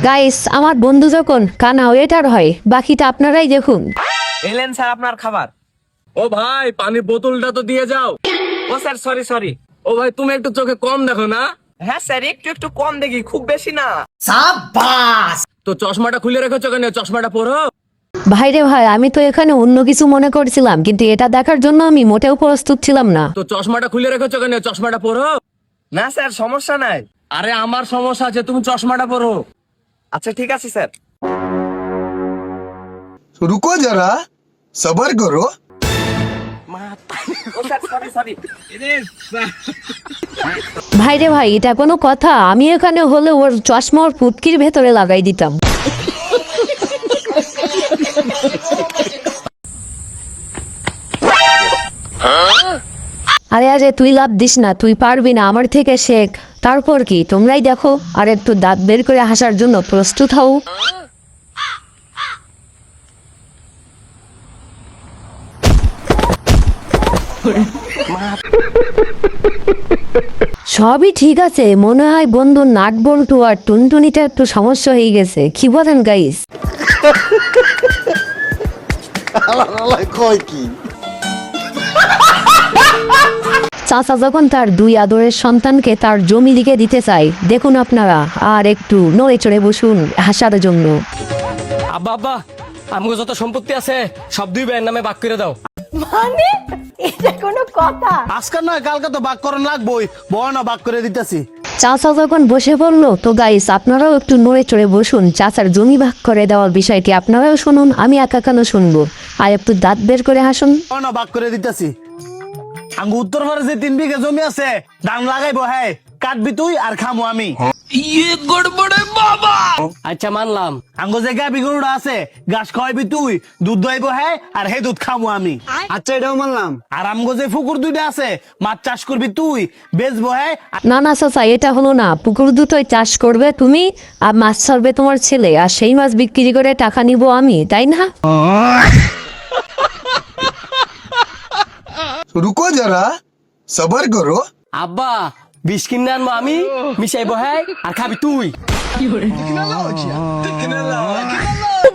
Guys, আমার বন্ধু যখন কানা ওয়েটার হয়, বাকিটা আপনারাই দেখুন। এলেন স্যার আপনার খাবার। ও ভাই পানির বোতলটা তো দিয়ে যাও। ও স্যার সরি সরি। ও ভাই তুমি একটু চোখে কম দেখো না? হ্যাঁ স্যার একটু একটু কম দেখি, খুব বেশি না। তো চশমাটা খুলে রেখেছো কেন? চশমাটা পরো। ভাইরে ভাই, আমি তো এখানে অন্য কিছু মনে করছিলাম, কিন্তু এটা দেখার জন্য আমি মোটেও প্রস্তুত ছিলাম না। তো চশমাটা খুলে রেখেছো কেন? চশমাটা পরো। না স্যার সমস্যা নাই। আরে আমার সমস্যা আছে, তুমি চশমাটা পরো। আচ্ছা ঠিক আছে স্যার। रुको जरा सबर करो। ও স্যার সরি সরি। ভাইরে ভাই, এটা কোনো কথা? আমি এখানে হলে ওর চশমা ওর পুটকির ভেতরে লাগাই দিতাম। আরে আরে, তুই লাভ দিস না, তুই পারবি না, আমার থেকে শেখ। তারপর কি, তোমরাই দেখো। আর একটু দাঁত বের করে হাসার জন্য প্রস্তুত হও। সবই ঠিক আছে, মনে হয় বন্ধু নাট বল্টু আর টুনটুনিটা একটু সমস্যা হয়ে গেছে। কি বলেন গাইস? চাচা যখন তার দুই আদরের সন্তানকে তার জমি লিখে দিতে চায়, দেখুন আপনারা। আর একটু নড়ে চড়ে বসুন হাসার জন্য। আব্বা আব্বা, আমগো যত সম্পত্তি আছে সব দুই ভাইয়ের নামে ভাগ করে দাও। মানে এটা কোনো কথা? আজকাল নয়, কালকে তো বাক করন লাগবই। বয় না, বাক করে দিতেছি। চাচা যখন বসে পড়লো, তো গাইস আপনারাও একটু নড়ে চড়ে বসুন। চাচার জমি ভাগ করে দেওয়ার বিষয়টি আপনারাও শুনুন, আমি একা কেন শুনবো। আর একটু দাঁত বের করে হাসুন। বয় না, বাক করে দিতেছি। আঙ্গু উত্তর ভারতে যে 3 বিঘা জমি আছে, ধান লাগাইবো। হ্যাঁ, কাটবি তুই আর খামো আমি। আচ্ছা মানলাম। আঙ্গু যে গাবি গরুটা আছে, ঘাস খাওয়াইবি তুই, দুধ দোয়াইবো। হ্যাঁ, আর হে দুধ খামো আমি। আচ্ছা এটাও মানলাম। আর আমগো যে পুকুর 2টা আছে, মাছ চাষ করবি তুই, বেচবো। হ্যাঁ, না না চাচা, এটা হলো না। পুকুর দুটোই চাষ করবে তুমি, আর মাছ ছাড়বে তোমার ছেলে, আর সেই মাছ বিক্রি করে টাকা নিব আমি, তাই না? रुको जरा सबर करो। আব্বা, বিষ কিনে আনবো আমি, মিশাইবো। হ্যাঁ, আর খাবি তুই।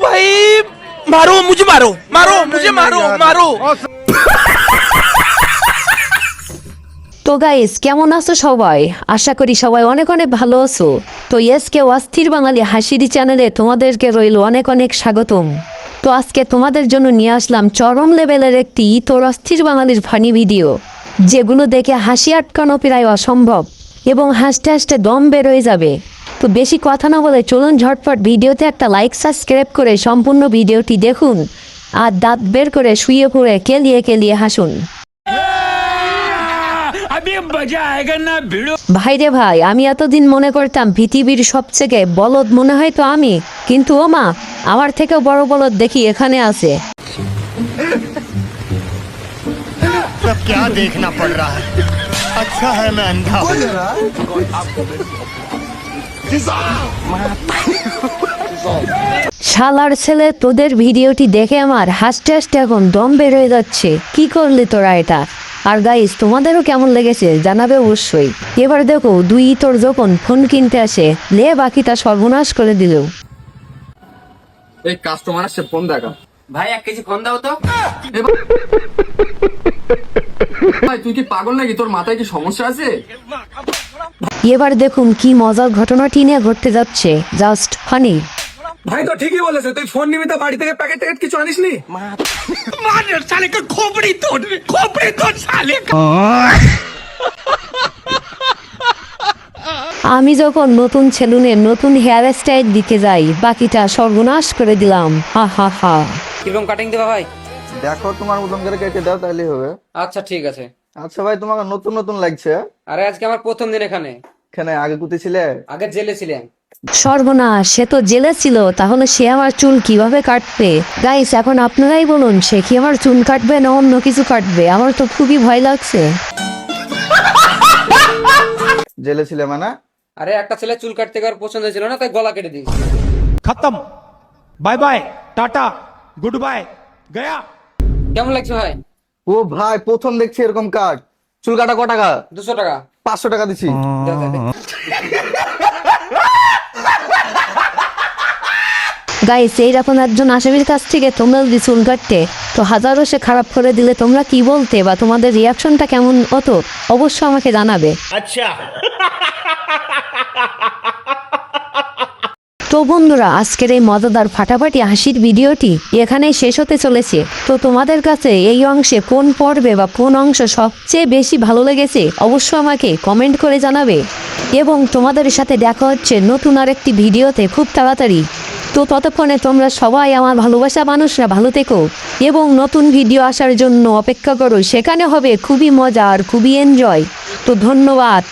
भाई मारो मुझे, मारो मारो मुझे, मारो मारो। তো গাইস, কেমন আছো সবাই? আশা করি সবাই অনেক অনেক ভালো আছো। তো এসকে অস্থির বাঙালি হাসিরি চ্যানেলে তোমাদেরকে রইল অনেক অনেক স্বাগতম। তো আজকে তোমাদের জন্য নিয়ে আসলাম চরম লেভেলের একটি তোর অস্থির বাঙালির ফানি ভিডিও, যেগুলো দেখে হাসি আটকানো প্রায় অসম্ভব এবং হাসতে হাসতে দম বেরোয় যাবে। তো বেশি কথা না বলে চলুন ঝটপট ভিডিওতে একটা লাইক সাবস্ক্রাইব করে সম্পূর্ণ ভিডিওটি দেখুন, আর দাঁত বের করে শুয়ে পড়ে কেলিয়ে কেলিয়ে হাসুন। ভাইরে ভাই, আমি এতদিন মনে করতাম পৃথিবীর সবথেকে বলদ মনে হয় তো আমি, কিন্তু ও মা, আমার থেকেও বড় বলদ দেখি এখানে আছে। सब क्या देखना पड़ रहा है? अच्छा है मैं अंधा रुको हूँ। जरा শালার ছেলে, তোদের ভিডিওটি দেখে আমার হাসতে হাসতে এখন দম বের হয়ে যাচ্ছে। কি করলি তোরা এটা? আর গাইস, তোমাদেরও কেমন লেগেছে জানাবে অবশ্যই। এবার দেখো, দুই তোর যখন ফোন কিনতে আসে, লে বাকিটা সর্বনাশ করে দিল। এই কাস্টমার আসছে, ফোন দেখা। ভাই 1 কেজি ফোন দাও তো। ভাই তুই কি পাগল নাকি? তোর মাথায় কি সমস্যা আছে? এবার দেখুন কি মজার ঘটনাটি নিয়ে ঘটতে যাচ্ছে, জাস্ট ফানি। ভাই তো ঠিকই বলেছে, তুই ফোন নিবি তো বাড়ি থেকে প্যাকেট ট্যাকেট কিছু আনিসনি? मार साले का खोपड़ी तोड़ साले का। আমি যখন নতুন সেলুনে নতুন হেয়ার স্টাইল দিতে যাই, বাকিটা সর্বনাশ করে দিলাম। হা হা হা। কিরকম কাটিং দেবা ভাই? দেখো তোমার মতন করে কেটে দাও, তাইলেই হবে। আচ্ছা ঠিক আছে। আচ্ছা ভাই, তোমাকে নতুন নতুন লাগছে। আরে আজকে আমার প্রথম দিন এখানে। এখানে আগে কুতি ছিলে? আগে জেলে ছিলাম। সর্বনাশ, সে তো জেলে ছিল, তাহলে সে আমার চুল কিভাবে কাটবে? গাইস, এখন আপনারাই বলুন, সে কি আমার চুল কাটবে না অন্য কিছু কাটবে? আমার তো খুবই ভয় লাগছে। জেলে ছিলে মানে? আরে একটা ছেলে চুল কাটতে গিয়ে পছন্দ ছিল না, তাই গলা কেটে দিই। खत्म, bye bye tata goodbye गया। কেমন লাগছে ভাই? ও ভাই, প্রথম দেখছি এরকম কাট। চুল কাটা ক টাকা? 200 টাকা। 500 টাকা দিছি। দাও, দাও, দাও। গাইস এইরকম একজন আসামির কাছ থেকে তোমরা যদি চুল কাটতে তো হাজারো সে খারাপ করে দিলে তোমরা কি বলতে বা তোমাদের রিয়াকশনটা কেমন হতো অবশ্যই আমাকে জানাবে। তো বন্ধুরা আজকের এই মজাদার ফাটাফাটি হাসির ভিডিওটি এখানেই শেষ হতে চলেছে। তো তোমাদের কাছে এই অংশে কোন পর্বে বা কোন অংশ সবচেয়ে বেশি ভালো লেগেছে অবশ্যই আমাকে কমেন্ট করে জানাবে এবং তোমাদের সাথে দেখা হচ্ছে নতুন আরেকটি ভিডিওতে খুব তাড়াতাড়ি। তো ততক্ষণে তোমরা সবাই আমার ভালোবাসা মানুষরা ভালো থেকো এবং নতুন ভিডিও আসার জন্য অপেক্ষা করো, সেখানে হবে খুবই মজা আর খুবই এনজয়। তো ধন্যবাদ।